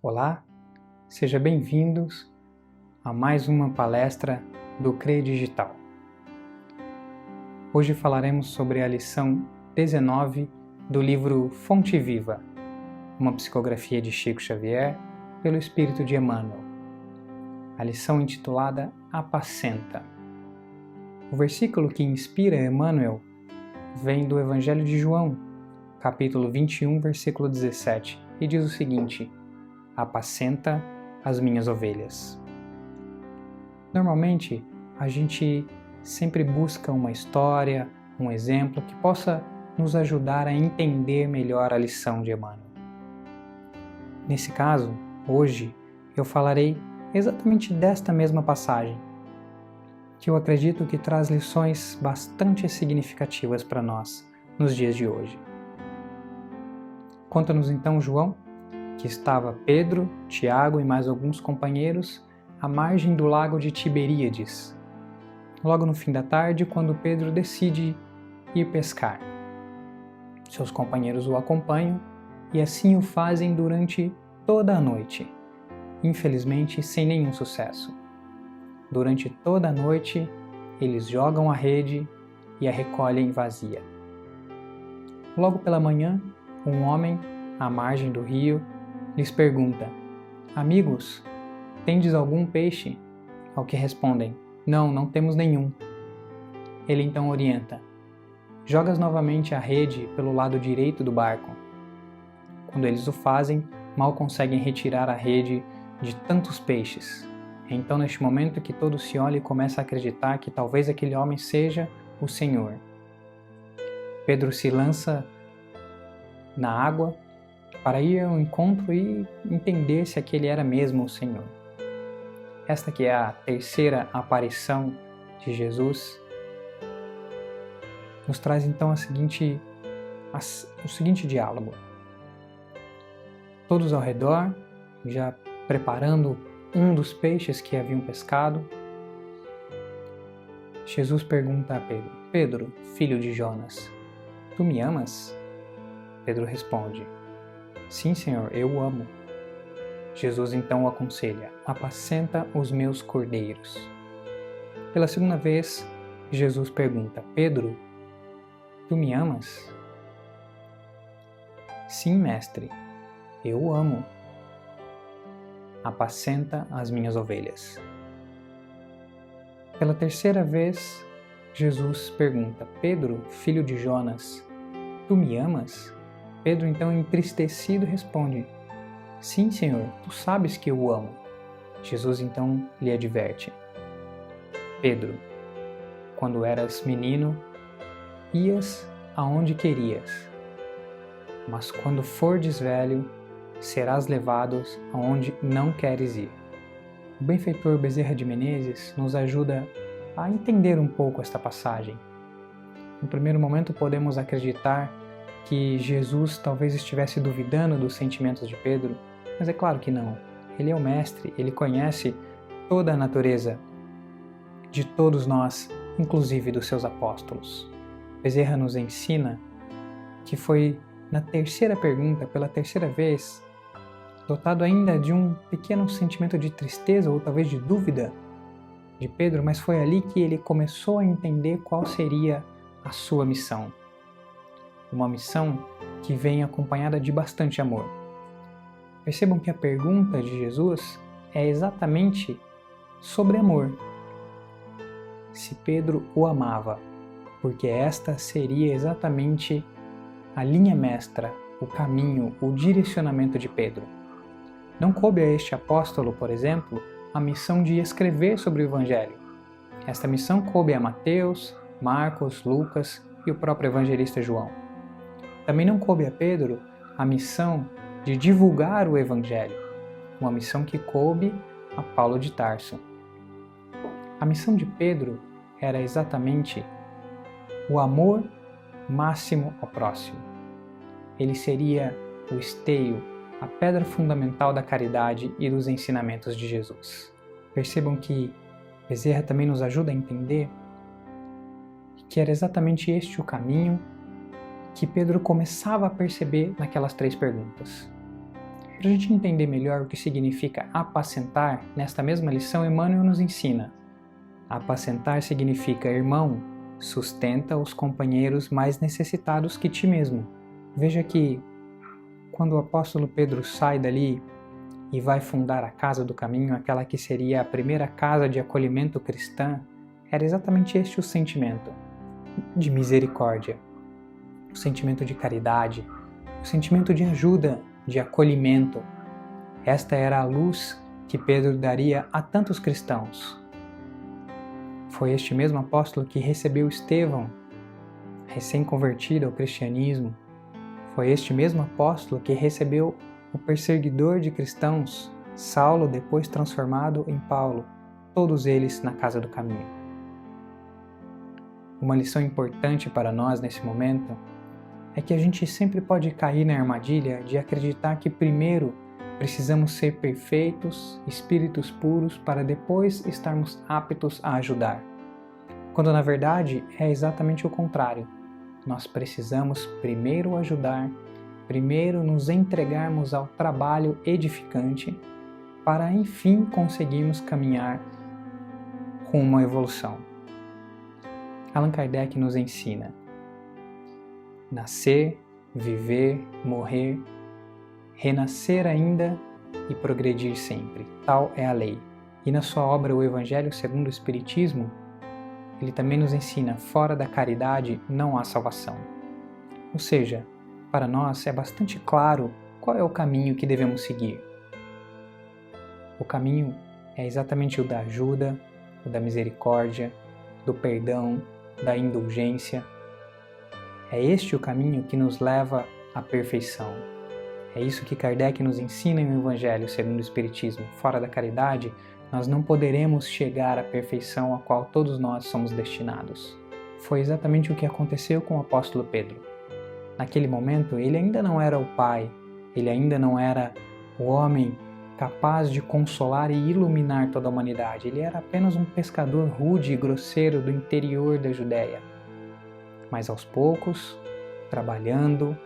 Olá, sejam bem-vindos a mais uma palestra do CRE Digital. Hoje falaremos sobre a lição 19 do livro Fonte Viva, uma psicografia de Chico Xavier pelo Espírito de Emmanuel. A lição intitulada Apacenta. O versículo que inspira Emmanuel vem do Evangelho de João, capítulo 21, versículo 17, e diz o seguinte: apacenta as minhas ovelhas. Normalmente, a gente sempre busca uma história, um exemplo que possa nos ajudar a entender melhor a lição de Emmanuel. Nesse caso, hoje, eu falarei exatamente desta mesma passagem, que eu acredito que traz lições bastante significativas para nós nos dias de hoje. Conta-nos então João que estava Pedro, Tiago e mais alguns companheiros à margem do lago de Tiberíades, logo no fim da tarde, quando Pedro decide ir pescar. Seus companheiros o acompanham e assim o fazem durante toda a noite, infelizmente sem nenhum sucesso. Durante toda a noite, eles jogam a rede e a recolhem vazia. Logo pela manhã, um homem, à margem do rio, lhes pergunta: amigos, tendes algum peixe? Ao que respondem: não temos nenhum. Ele então orienta: jogas novamente a rede pelo lado direito do barco. Quando eles o fazem, mal conseguem retirar a rede de tantos peixes. É então neste momento que todos se olham e começam a acreditar que talvez aquele homem seja o Senhor. Pedro se lança na água para ir ao encontro e entender se aquele era mesmo o Senhor. Esta que é a terceira aparição de Jesus nos traz então o seguinte diálogo. Todos ao redor, já preparando um dos peixes que haviam pescado, Jesus pergunta a Pedro: Pedro, filho de Jonas, tu me amas? Pedro responde: sim, Senhor, eu o amo. Jesus então o aconselha: apacenta os meus cordeiros. Pela segunda vez, Jesus pergunta: Pedro, tu me amas? Sim, mestre, eu o amo. Apacenta as minhas ovelhas. Pela terceira vez, Jesus pergunta: Pedro, filho de Jonas, tu me amas? Pedro, então entristecido, responde: sim, Senhor, tu sabes que eu o amo. Jesus então lhe adverte: Pedro, quando eras menino, ias aonde querias, mas quando fordes velho, serás levado aonde não queres ir. O benfeitor Bezerra de Menezes nos ajuda a entender um pouco esta passagem. No primeiro momento podemos acreditar que Jesus talvez estivesse duvidando dos sentimentos de Pedro, mas é claro que não. Ele é o mestre, ele conhece toda a natureza de todos nós, inclusive dos seus apóstolos. Bezerra nos ensina que foi na terceira pergunta, pela terceira vez, dotado ainda de um pequeno sentimento de tristeza ou talvez de dúvida de Pedro, mas foi ali que ele começou a entender qual seria a sua missão. Uma missão que vem acompanhada de bastante amor. Percebam que a pergunta de Jesus é exatamente sobre amor. Se Pedro o amava, porque esta seria exatamente a linha mestra, o caminho, o direcionamento de Pedro. Não coube a este apóstolo, por exemplo, a missão de escrever sobre o Evangelho. Esta missão coube a Mateus, Marcos, Lucas e o próprio evangelista João. Também não coube a Pedro a missão de divulgar o Evangelho, uma missão que coube a Paulo de Tarso. A missão de Pedro era exatamente o amor máximo ao próximo. Ele seria o esteio, a pedra fundamental da caridade e dos ensinamentos de Jesus. Percebam que Bezerra também nos ajuda a entender que era exatamente este o caminho que Pedro começava a perceber naquelas três perguntas. Para a gente entender melhor o que significa apacentar, nesta mesma lição Emmanuel nos ensina: apacentar significa, irmão, sustenta os companheiros mais necessitados que ti mesmo. Veja que, quando o apóstolo Pedro sai dali e vai fundar a Casa do Caminho, aquela que seria a primeira casa de acolhimento cristã, era exatamente este o sentimento de misericórdia, o sentimento de caridade, o sentimento de ajuda, de acolhimento. Esta era a luz que Pedro daria a tantos cristãos. Foi este mesmo apóstolo que recebeu Estevão, recém-convertido ao cristianismo. Foi este mesmo apóstolo que recebeu o perseguidor de cristãos, Saulo, depois transformado em Paulo, todos eles na Casa do Caminho. Uma lição importante para nós nesse momento é que a gente sempre pode cair na armadilha de acreditar que primeiro precisamos ser perfeitos, espíritos puros, para depois estarmos aptos a ajudar. Quando na verdade é exatamente o contrário. Nós precisamos primeiro ajudar, primeiro nos entregarmos ao trabalho edificante, para enfim conseguirmos caminhar rumo à evolução. Allan Kardec nos ensina: nascer, viver, morrer, renascer ainda e progredir sempre. Tal é a lei. E na sua obra O Evangelho segundo o Espiritismo, ele também nos ensina: fora da caridade não há salvação. Ou seja, para nós é bastante claro qual é o caminho que devemos seguir. O caminho é exatamente o da ajuda, o da misericórdia, do perdão, da indulgência. É este o caminho que nos leva à perfeição. É isso que Kardec nos ensina no Evangelho segundo o Espiritismo. Fora da caridade, nós não poderemos chegar à perfeição a qual todos nós somos destinados. Foi exatamente o que aconteceu com o apóstolo Pedro. Naquele momento, ele ainda não era o pai, ele ainda não era o homem capaz de consolar e iluminar toda a humanidade. Ele era apenas um pescador rude e grosseiro do interior da Judéia. Mas aos poucos, trabalhando,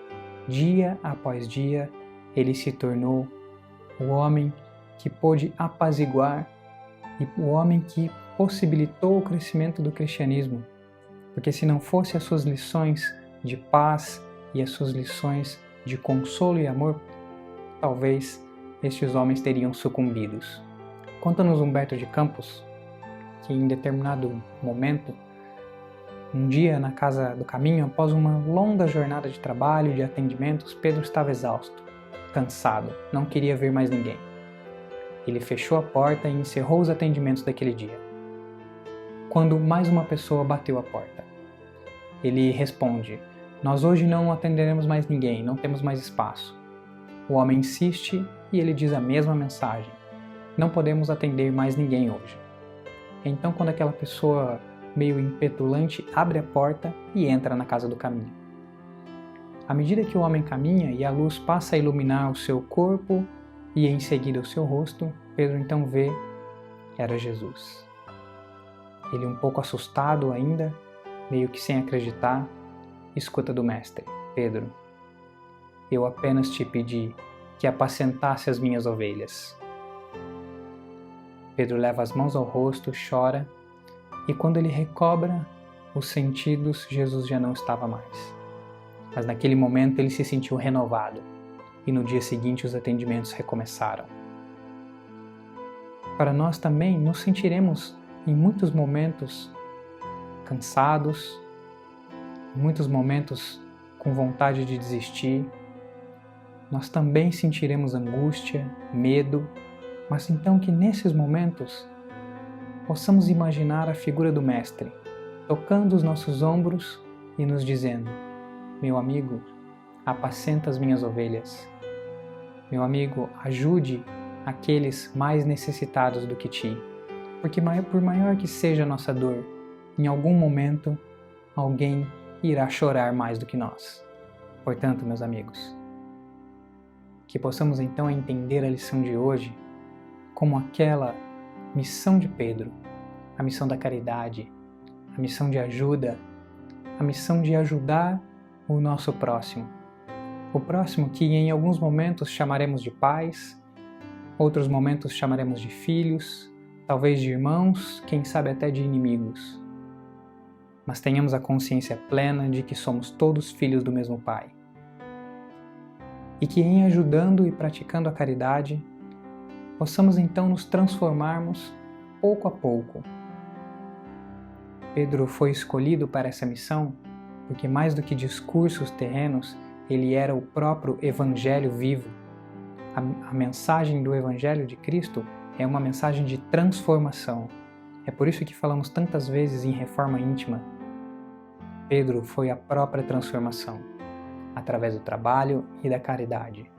dia após dia, ele se tornou o homem que pôde apaziguar e o homem que possibilitou o crescimento do cristianismo. Porque se não fosse as suas lições de paz e as suas lições de consolo e amor, talvez estes homens teriam sucumbidos. Conta-nos Humberto de Campos que em determinado momento, um dia na Casa do Caminho, após uma longa jornada de trabalho e de atendimentos, Pedro estava exausto, cansado, não queria ver mais ninguém. Ele fechou a porta e encerrou os atendimentos daquele dia. Quando mais uma pessoa bateu a porta, ele responde: nós hoje não atenderemos mais ninguém, não temos mais espaço. O homem insiste e ele diz a mesma mensagem: não podemos atender mais ninguém hoje. Então, quando aquela pessoa meio impetulante abre a porta e entra na Casa do Caminho. À medida que o homem caminha e a luz passa a iluminar o seu corpo e em seguida o seu rosto, Pedro então vê, era Jesus. Ele, um pouco assustado ainda, meio que sem acreditar, escuta do mestre: Pedro, eu apenas te pedi que apacentasse as minhas ovelhas. Pedro leva as mãos ao rosto, chora, e quando ele recobra os sentidos, Jesus já não estava mais. Mas naquele momento ele se sentiu renovado, e no dia seguinte os atendimentos recomeçaram. Para nós também nos sentiremos em muitos momentos cansados, em muitos momentos com vontade de desistir. Nós também sentiremos angústia, medo, mas então que nesses momentos possamos imaginar a figura do Mestre, tocando os nossos ombros e nos dizendo: meu amigo, apacenta as minhas ovelhas. Meu amigo, ajude aqueles mais necessitados do que ti. Porque por maior que seja a nossa dor, em algum momento alguém irá chorar mais do que nós. Portanto, meus amigos, que possamos então entender a lição de hoje como aquela missão de Pedro, a missão da caridade, a missão de ajuda, a missão de ajudar o nosso próximo, O próximo que em alguns momentos chamaremos de pais, outros momentos chamaremos de filhos, talvez de irmãos, quem sabe até de inimigos. Mas tenhamos a consciência plena de que somos todos filhos do mesmo Pai. E que em ajudando e praticando a caridade, possamos então nos transformarmos pouco a pouco. Pedro foi escolhido para essa missão porque mais do que discursos terrenos, ele era o próprio Evangelho vivo. A mensagem do Evangelho de Cristo é uma mensagem de transformação. É por isso que falamos tantas vezes em reforma íntima. Pedro foi a própria transformação, através do trabalho e da caridade.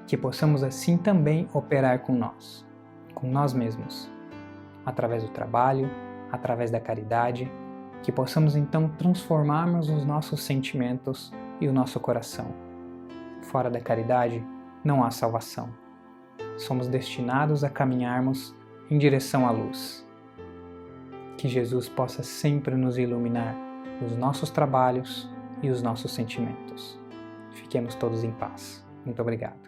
Que possamos assim também operar com nós mesmos, através do trabalho, através da caridade, que possamos então transformarmos os nossos sentimentos e o nosso coração. Fora da caridade, não há salvação. Somos destinados a caminharmos em direção à luz. Que Jesus possa sempre nos iluminar os nossos trabalhos e os nossos sentimentos. Fiquemos todos em paz. Muito obrigado.